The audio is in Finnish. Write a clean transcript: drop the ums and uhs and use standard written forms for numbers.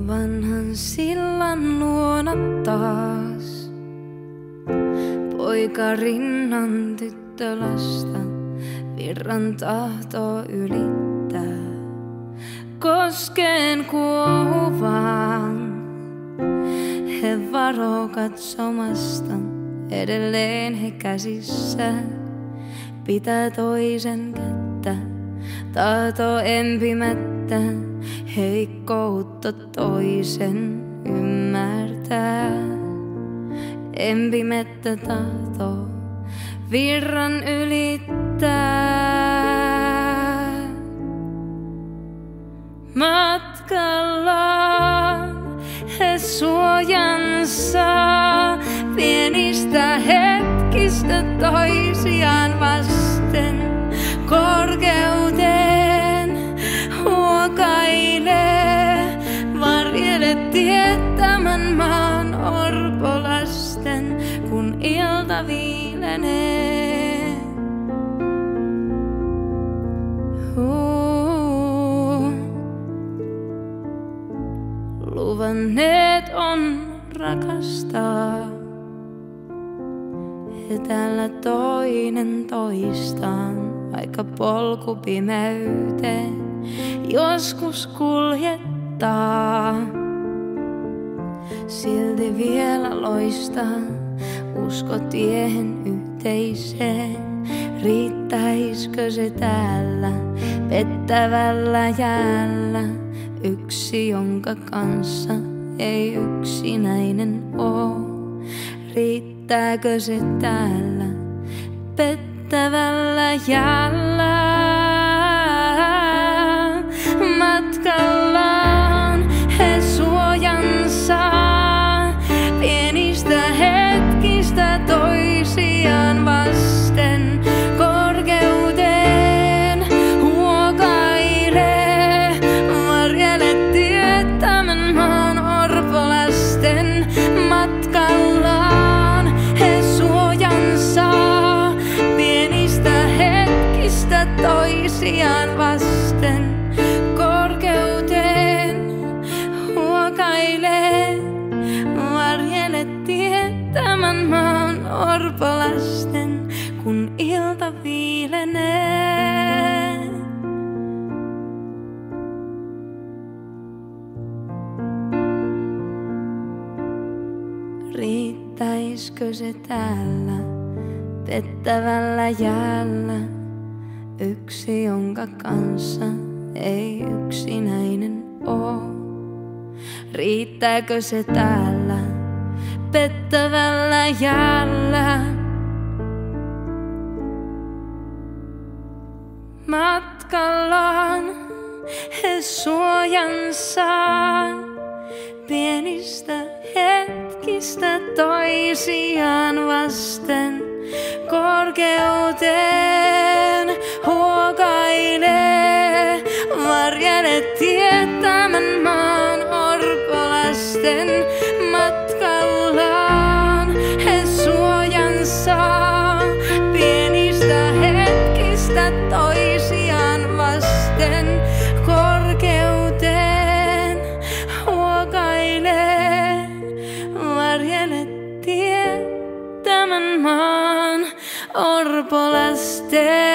vanhan sillan luona taas. Poika rinnan tyttölasta virran tahtoo ylittää. Koskeen kuohuvaan he varoo katsomasta. Edelleen he käsissään pitää toisen kättä. Tahto empimättä heikkoutta toisen ymmärtää. Empimättä tahtoo virran ylittää. Matkallaan he suojansa pienistä hetkistä toisiaan vasten. Korkeuteen huokailee, varjele tietämän maan orpolasten, kun ilta viilenee. Luvanneet on rakastaa, he täällä toinen toistaan, vaikka polku pimeyteen joskus kuljettaa. Silti vielä loistaa usko tiehen yhteiseen. Riittäisikö se täällä pettävällä jäällä? Yksi, jonka kanssa ei yksinäinen oo. Riittääkö se täällä pettävällä jäällä? Matkallaan he suojansa pienistä hetkistä toisiaan vasten. Korkeuteen huokailee, varjele tietämän maan orpolasten. Matkallaan he suojansa pienistä hetkistä toisiaan vasten. Korkeuteen huokailee, varjele tietämän maan orpolasten, kun ilta viilenee. Riittäisikö se täällä pettävällä jäällä? Yksi, jonka kanssa ei yksinäinen oo. Riittääkö se täällä pettävällä jäällä? Matkallaan he suojansa pienistä hetkistä toisiaan vasten. Korkeuteen huokailee, varjele tietämän maan orpolasten. Matkallaan he suojansa pienistä hetkistä toisiaan vasten. Korkeuteen huokailee, varjele tietämän maan orpolasten.